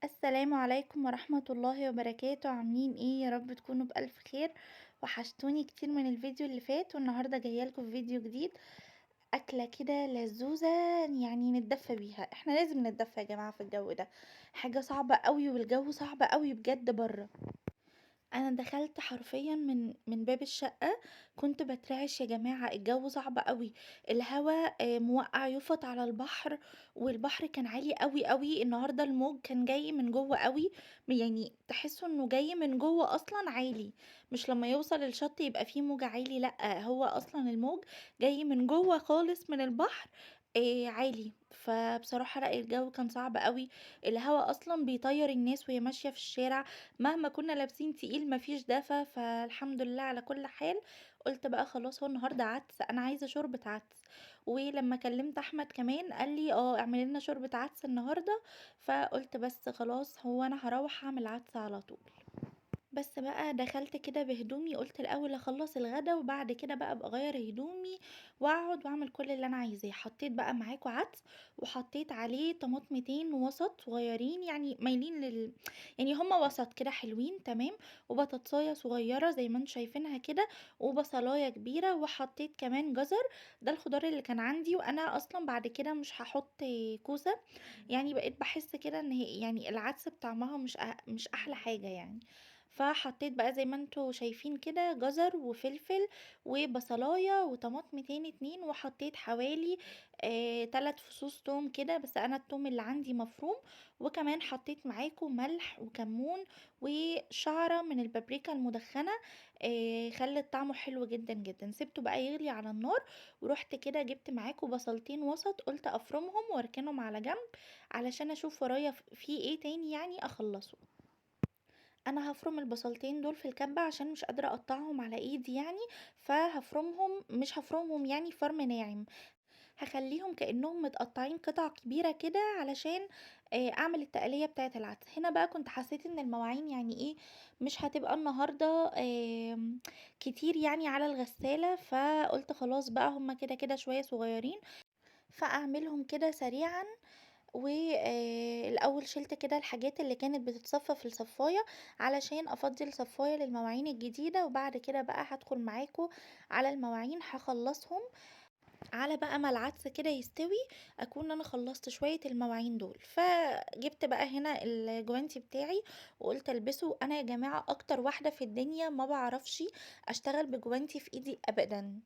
السلام عليكم ورحمة الله وبركاته، عاملين ايه؟ يا رب تكونوا بألف خير. وحشتوني كتير من الفيديو اللي فات، والنهاردة جاية لكم في فيديو جديد. أكلة كده لذوذة، يعني نتدفى بيها. احنا لازم نتدفى يا جماعة في الجو ده. حاجة صعبة قوي، والجو صعب قوي بجد بره. أنا دخلت حرفيًا من باب الشقة، كنت باترعش يا جماعة، الجو صعب أوي، الهوا موقّع يُفط على البحر، والبحر كان عالي أوي، أوي، النهارده الموج كان جاي من جوّه أوي، يعني تحسّوا إنه جاي من جوّه أصلًا عالي، مش لمّا يوصل الشط يبقى في موج عالي، لأ، هو أصلًا الموج جاي من جوّه خالص من البحر عالي. فبصراحة لأ، الجو كان صعب أوي، الهوا أصلًا بيطيّر الناس وهي ماشية في الشارع، مهما كنا لابسين تقيل ما فيش دفا، فالحمد لله على كل حال. قُلت بقى خلاص هو النهارده عدس، أنا عايزة شوربة عدس، ولمّا كلمت أحمد كمان قال لي: "آه، اعملي لنا شوربة عدس النهارده." فقُلت بس خلاص هو أنا هاروّح أعمل عدس على طول. بس بقى دخلت كده بهدومي، قُلت الأول أخلّص الغدا وبعد كده بقى أبقى أغيّر هدومي وأقعد وأعمل كل اللي أنا عايزاه. حطيت بقى معاكم عدس، وحطيت عليه طماطمتين وسط صغيّرين، يعني مايلين يعني هُم وسط كده حلوين تمام، وبطاطساية صغيّرة زي ما أنتم شايفينها كده، وبصلاية كبيرة، وحطيت كمان جزر. ده الخضار اللي كان عندي، وأنا أصلًا بعد كده مش هاحط كوسة، يعني بقيت باحس كده إن يعني العدس بطعمها مش أحلى حاجة يعني. فحطيت بقى زي ما أنتم شايفين كده جزر وفلفل وبصلاية وطماطمتين 2، وحطيت حوالي 3 فصوص توم كده، بس أنا التوم اللي عندي مفروم، وكمان حطيت معاكم ملح وكمون وشعرة من البابريكا المدخنة، خلّت طعمه حلو جدًا، جدًا. سِبته بقى يغلي على النار، ورُحت كده جِبت معاكم بصلتين وسط، قُلت أفرمهم وأركنهم على جنب علشان أشوف ورايا في إيه تاني يعني أخلّصه. أنا هافرُم البصلتين دول في الكَبّة عشان مش قادرة أقطّعهم على إيدي يعني، فهافرُمهم مش هافرُمهم يعني فرْم ناعم، هاخلّيهم كإنّهم متقطّعين قطع كبيرة كده علشان أعمل التقلية بتاعة العدس. هنا بقى كنت حسّيت إن المواعين يعني إيه، مش هتبقى النهارده كتير يعني على الغسالة، فقُلت خلاص بقى هُم كده شوية صغيّرين، فأعملهم كده سريعًا. الأول شِلت كده الحاجات اللي كانت بتتصفّى في الصفّاية، علشان أفضّي الصفّاية للمواعين الجديدة، وبعد كده بقى هادخل معاكم على المواعين هاخلّصهم، على بقى ما العدس كده يستوي، أكون أنا خلّصت شوية المواعين دول. فجِبت بقى هنا الجوانتي بتاعي وقُلت ألبسه. أنا يا جماعة أكتر واحدة في الدنيا ما باعرفش أشتغل بجوانتي في إيدي أبدًا.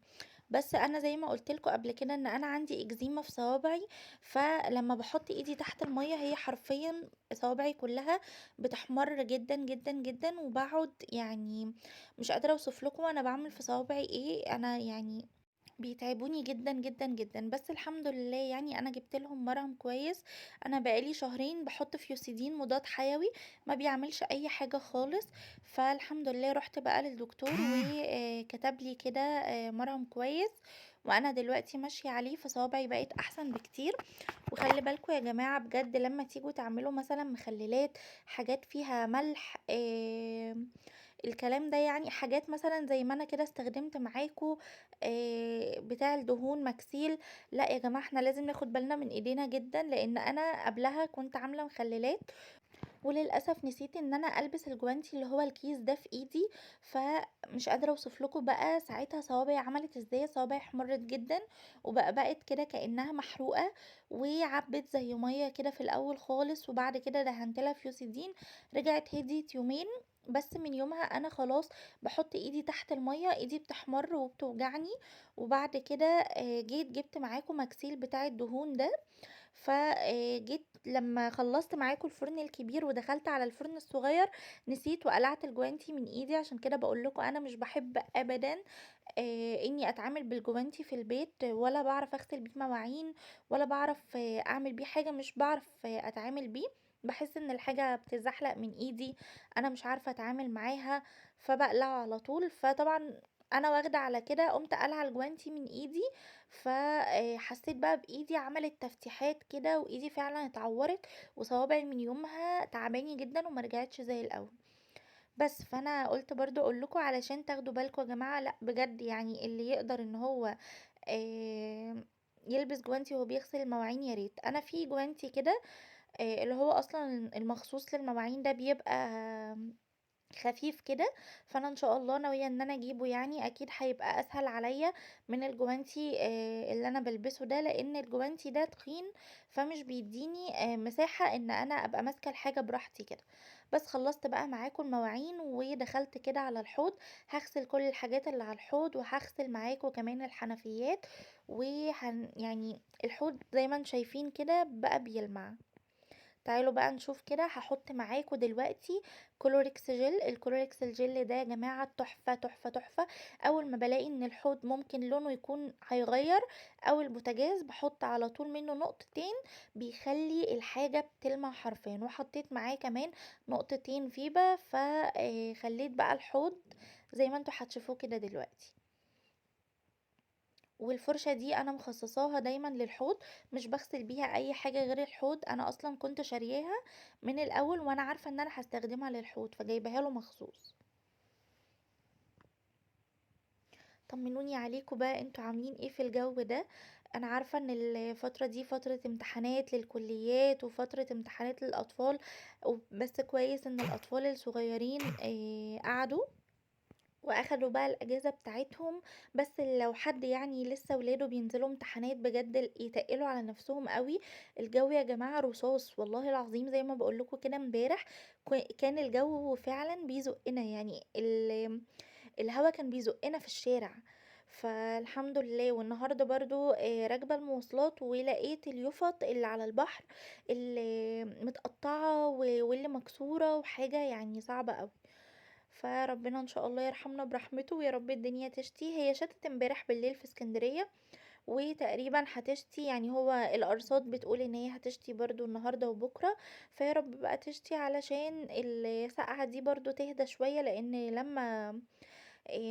بس أنا زي ما قُلت لكم قبل كده إن أنا عندي إكزيما في صوابعي، فلمّا باحط إيدي تحت المَيّة هي حرفيًا صوابعي كلّها بتحمَر جدًا، جدًا، جدًا، وباقعد يعني مش قادرة أوصف لكم أنا باعمل في صوابعي إيه. أنا يعني بيتعبوني جدًا، جدًا، جدًا، بس الحمد لله يعني أنا جِبت لهم مَرهم كويس. أنا بقى لي شهرين باحط فيوسيدين مضاد حيوي، ما بيعملش أي حاجة خالص. فالحمد لله رُحت بقى للدكتور كتب لي كده مَرهم كويس، وأنا دلوقتي ماشية عليه، فصوابعي بقت أحسن بكتير. وخلّي بالكم يا جماعة بجد لمّا تيجوا تعملوا مثلًا مخلّلات، حاجات فيها ملح، الكلام ده يعني حاجات مثلًا زي ما أنا كده استخدمت معاكم بتاع الدهون ماكسيل، لأ يا جماعة إحنا لازم ناخد بالنا من إيدينا جدًا، لإن أنا قبلها كنت عاملة مخلّلات، وللأسف نسيت إن أنا ألبس الجوانتي اللي هو الكيس ده في إيدي، فمش قادرة أوصف لكم بقى ساعتها صوابعي عملت إزاي. صوابعي احمرت جدًا، بقت كده كأنها محروقة، وعبِّت زي مَيّة كده في الأول خالص، وبعد كده دهنت لها فيوسيدين، رجعت هديت يومين. بس من يومها أنا خلاص باحط إيدي تحت المَيّة، إيدي بتحمر وبتوجعني. وبعد كده جيت جبت معاكم ماكسيل بتاع الدهون ده، ف جيت لمّا خلّصت معاكم الفرن الكبير ودخلت على الفرن الصغير، نسيت وقلعت الجوانتي من إيدي. عشان كده باقول لكم أنا مش باحب أبدًا إني أتعامل بالجوانتي في البيت، ولا باعرف أغسل بيه مواعين، ولا باعرف أعمل بيه حاجة، مش باعرف أتعامل بيه. باحس إن الحاجة بتتزحلق من إيدي، أنا مش عارفة أتعامل معاها، فباقلعه على طول. فطبعًا أنا واخدة على كده، قُمت قالعة الجوانتي من إيدي، حسيت بقى بإيدي عملت تفتيحات كده، وإيدي فعلًا اتعورت، وصوابعي من يومها تعباني جدًا وما رجعتش زي الأول. بس، فأنا قُلت برضه أقول لكم علشان تاخدوا بالكم يا جماعة، لأ بجد يعني اللي يقدر إن هو يلبس جوانتي وهو بيغسل المواعين يا ريت. أنا في جوانتي كده اللي هو أصلًا المخصوص للمواعين ده بيبقى خفيف كده، فأنا إن شاء الله ناوية إن أنا أجيبه يعني، أكيد هيبقى أسهل عليَّ من الجوانتي اللي أنا بالبسه ده، لإن الجوانتي ده تخين، فمش بيدّيني مساحة إن أنا أبقى ماسكة الحاجة براحتي كده. بس خلّصت بقى معاكم المواعين ودخلت كده على الحوض، هاغسل كل الحاجات اللي على الحوض، وهاغسل معاكم كمان الحنفيات، يعني الحوض زي ما أنتم شايفين كده بقى بيلمع. تعالوا بقى نشوف كده، هاحط معاكم دلوقتي كلوركس جل. الكلوركس الجل ده يا جماعة تحفة تحفة تحفة. اول ما بلاقي ان الحوض ممكن لونه يكون هيغير او البوتاجاز، بحط على طول منه نقطتين، بيخلي الحاجة بتلمع حرفيا. وحطيت معاه كمان نقطتين فيبا، فخليت بقى الحوض زي ما انتوا هتشوفوه كده دلوقتي. والفرشة دي أنا مخصصاها دايمًا للحوض، مش باغسل بيها أي حاجة غير الحوض. أنا أصلًا كنت شارياها من الأول وأنا عارفة إن أنا هاستخدمها للحوض، فجايباها له مخصوص. طمنوني عليكم بقى، أنتم عاملين إيه في الجو ده؟ أنا عارفة إن الفترة دي فترة امتحانات للكليات وفترة امتحانات للأطفال، بس كويس إن الأطفال الصغيرين قعدوا واخدوا بقى الاجازة بتاعتهم. بس لو حد يعني لسه ولاده بينزلوا امتحانات بجد يتقلوا على نفسهم قوي. الجو يا جماعة رصاص والله العظيم، زي ما بقولكوا كده امبارح كان الجو فعلا بيزقنا، يعني الهوا كان بيزقنا في الشارع. فالحمد لله. والنهارده برضو راكبه المواصلات ولقيت اليفط اللي على البحر اللي متقطعه واللي مكسوره وحاجه يعني صعبه قوي. فربنا ان شاء الله يرحمنا برحمته، ويا رب الدنيا تشتي. هي شتت امبارح بالليل في اسكندرية، وتقريبا هتشتي، يعني هو الارصاد بتقول ان هي هتشتي برضو النهاردة وبكرة. فيا رب بقى تشتي علشان السقعة دي برضو تهدى شوية، لان لما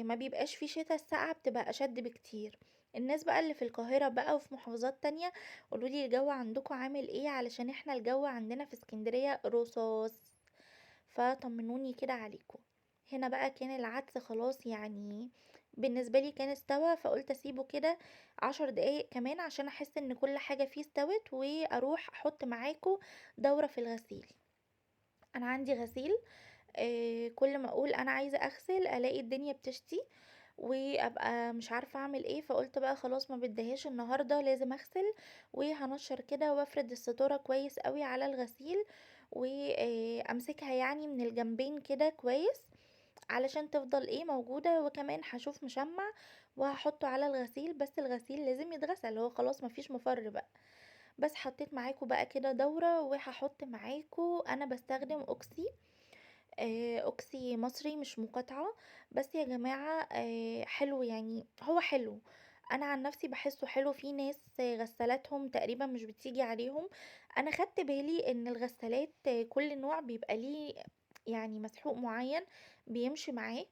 ما بيبقاش في شتا السقعة بتبقى اشد بكتير. الناس بقى اللي في القاهرة بقى وفي محافظات تانية، قولولي الجو عندكم عامل ايه، علشان احنا الجو عندنا في اسكندرية رصاص. فطمنوني كده عليكم. هنا بقى كان العدس خلاص يعني بالنسبة لي كان استوى، فقلت اسيبه كده 10 دقايق كمان عشان احس ان كل حاجة فيه استوت، واروح احط معاكم دورة في الغسيل. انا عندي غسيل، كل ما اقول انا عايزة اغسل الاقي الدنيا بتشتي وابقى مش عارفة اعمل ايه. فقلت بقى خلاص ما بديهاش النهاردة، لازم اغسل. وهنشر كده وافرد الستورة كويس قوي على الغسيل، وامسكها يعني من الجنبين كده كويس علشان تفضل ايه موجودة. وكمان هشوف مشمع وهحطه على الغسيل، بس الغسيل لازم يتغسل، هو خلاص مفيش مفر بقى. بس حطيت معاكم بقى كده دورة، وهحط معاكم انا بستخدم اوكسي، اوكسي مصري مش مقاطعة. بس يا جماعة حلو، يعني هو حلو. انا عن نفسي بحسه حلو. في ناس غسالاتهم تقريبا مش بتيجي عليهم. انا خدت بالي ان الغسالات كل نوع بيبقى ليه يعني مسحوق معين بيمشي معاه.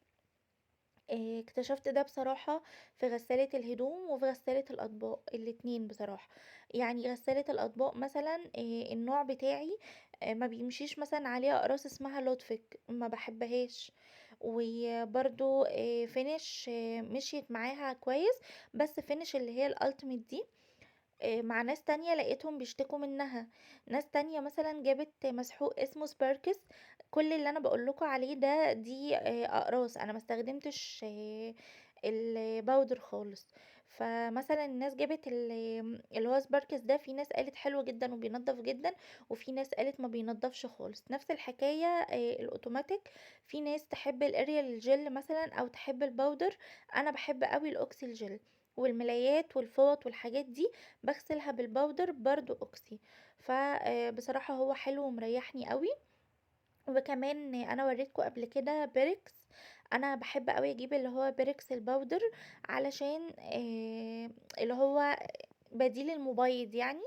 اكتشفت ده بصراحة في غسالة الهدوم وفي غسالة الأطباق الاتنين بصراحة. يعني غسالة الأطباق مثلا النوع بتاعي ما بيمشيش مثلا عليها أقراص اسمها لوتفك، ما بحبهاش. وبرضو فينش مشيت معاها كويس، بس فينش اللي هي الالتيميت دي مع ناس تانية لقيتهم بيشتكوا منها. ناس تانية مثلا جابت مسحوق اسمه سباركس. كل اللي انا بقولكوا عليه ده دي اقراص، انا ما استخدمتش الباودر خالص. فمثلا الناس جابت اللي هو سباركس ده، في ناس قالت حلو جدا وبينضف جدا، وفي ناس قالت ما بينضفش خالص. نفس الحكاية الاوتوماتيك، في ناس تحب الاريال جل مثلا او تحب الباودر. انا بحب قوي الاوكسي الجل. والملايات والفوط والحاجات دي باغسلها بالباودر برضو اوكسي. فبصراحة هو حلو ومريحني قوي. وكمان انا وريتكم قبل كده بيركس، انا بحب قوي اجيب اللي هو بيركس الباودر، علشان اللي هو بديل المبيض يعني.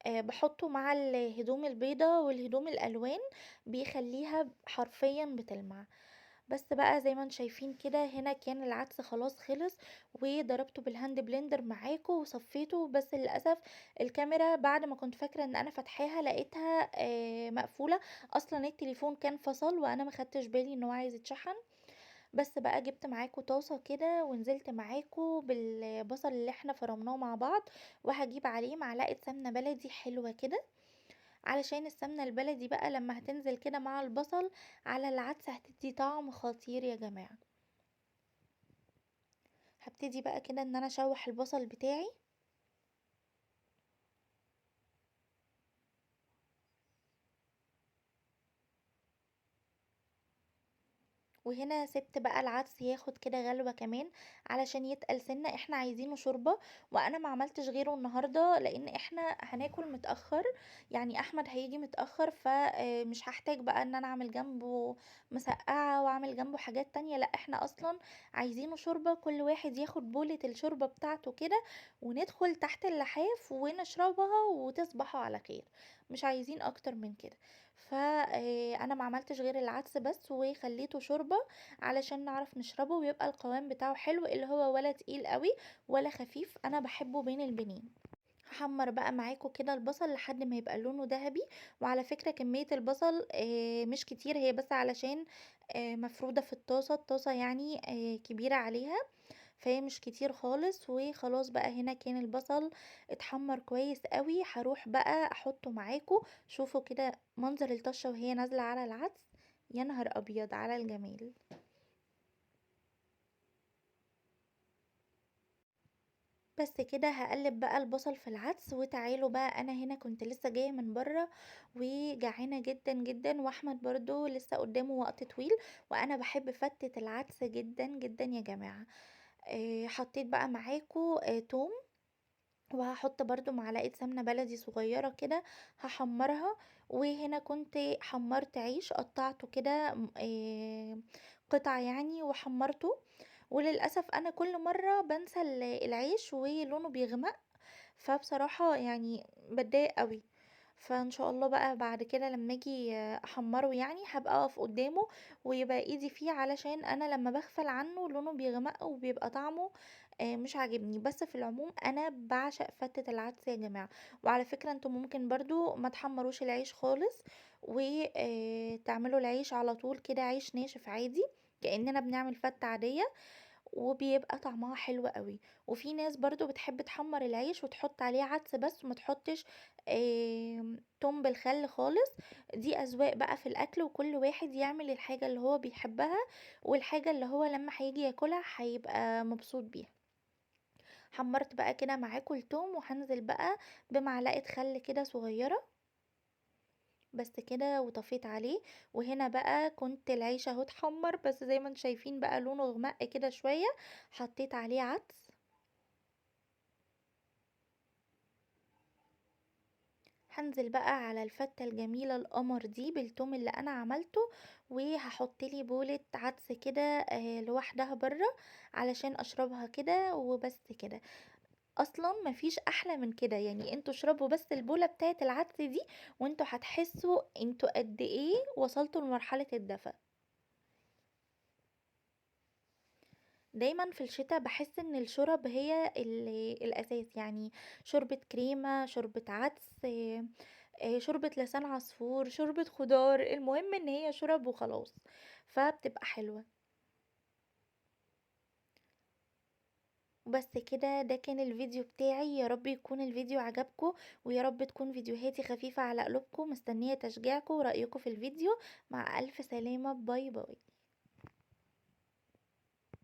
بحطه مع الهدوم البيضة والهدوم الالوان، بيخليها حرفيا بتلمع. بس بقى زي ما انتم شايفين كده، هنا كان العدس خلاص خلص، وضربته بالهاند بلندر معاكم وصفيته. بس للاسف الكاميرا بعد ما كنت فاكره ان انا فاتحاها لقيتها مقفوله. اصلا التليفون كان فصل وانا ما خدتش بالي ان هو عايز يتشحن. بس بقى جبت معاكم طاسه كده ونزلت معاكم بالبصل اللي احنا فرمناه مع بعض، وهجيب عليه معلقه سمنه بلدي حلوه كده. علشان السمنة البلدي بقى لما هتنزل كده مع البصل على العدس هتدي طعم خطير يا جماعة. هبتدي بقى كده ان انا اشوح البصل بتاعي، وهنا سِبت بقى العدس ياخد كده غلوة كمان علشان يتقل سِنّة، إحنا عايزينه شوربة، وأنا ما عملتش غيره النهارده لإن إحنا هناكل متأخر، يعني أحمد هييجي متأخر مش هاحتاج بقى إن أنا أعمل جنبه مسقعة وأعمل جنبه حاجات تانية، لأ إحنا أصلًا عايزينه شوربة، كل واحد ياخد بولة الشوربة بتاعته كده، وندخل تحت اللحاف ونشربها وتصبحوا على خير، مش عايزين أكتر من كده. أنا ما عملتش غير العدس بس وخلّيته شوربة علشان نعرف نشربه ويبقى القوام بتاعه حلو، اللي هو ولا تقيل أوي ولا خفيف، أنا باحبه بين البنين. هاحمّر بقى معاكم كده البصل لحد ما يبقى لونه دهبي، وعلى فكرة كمية البصل مش كتير، هي بس علشان مفرودة في الطاسة، الطاسة يعني كبيرة عليها، فهي مش كتير خالص. وخلاص بقى هنا كان البصل اتحمّر كويس أوي، هاروح بقى أحطه معاكم، شوفوا كده منظر الطشة وهي نازلة على العدس، يا نهار أبيض على الجمال! بس كده هاقلّب بقى البصل في العدس، وتعالوا بقى أنا هنا كنت لسه جاية من برّه وجعانة جدًا، جدًا، وأحمد برضه لسه قدّامه وقت طويل، وأنا باحب فتة العدس جدًا، جدًا يا جماعة. حطيت بقى معاكم توم، وهاحط برضه معلقة سمنة بلدي صغيرة كده هاحمّرها، وهنا كنت حمّرت عيش قطّعته كده قطع يعني وحمّرته، وللأسف أنا كل مرّة بانسى العيش ولونه بيغمق، فبصراحة يعني باتضايق أوي. فإن شاء الله بقى بعد كده لمّا آجي أحمّره يعني هابقى أقف قدّامه ويبقى إيدي فيه، علشان أنا لمّا باغفل عنّه لونه بيغمق وبيبقى طعمه مش عاجبني. بس في العموم أنا باعشق فتة العدس يا جماعة، وعلى فكرة أنتم ممكن برضه ما تحمّروش العيش خالص و تعملوا العيش على طول كده عيش ناشف عادي كإننا بنعمل فتة عادية، وبيبقى طعمها حلو أوي. وفي ناس برضه بتحب تحمّر العيش وتحط عليه عدس بس وما تحطش توم بالخل خالص، دي أذواق بقى في الأكل وكل واحد يعمل الحاجة اللي هو بيحبها، والحاجة اللي هو لمّا هييجي ياكلها هيبقى مبسوط بيها. حمّرت بقى كده معاكم التوم وهانزل بقى بمعلقة خل كده صغيرة، بس كده وطفيت عليه. وهنا بقى كنت العيش أهو اتحمّر بس زي ما أنتم شايفين بقى لونه غمق كده شوية، حطيت عليه عدس، هانزل بقى على الفتة الجميلة القمر دي بالتوم اللي أنا عملته، وهاحط لي بولة عدس كده لوحدها برّه علشان أشربها كده وبس كده. أصلًا ما فيش أحلى من كده، يعني أنتم اشربوا بس البولة بتاعة العدس دي وأنتم هتحسوا أنتم قد إيه وصلتوا لمرحلة الدفا. دايمًا في الشتا باحس إن الشورَب هي الأساس، يعني شوربة كريمة، شوربة عدس، شوربة لسان عصفور، شوربة خضار، المهم إن هي شورَب وخلاص، فبتبقى حلوة. وبس كده ده كان الفيديو بتاعي، يا رب يكون الفيديو عجبكم، ويا رب تكون فيديوهاتي خفيفة على قلوبكم، مستنية تشجيعكم ورأيكم في الفيديو، مع ألف سلامة، باي باي.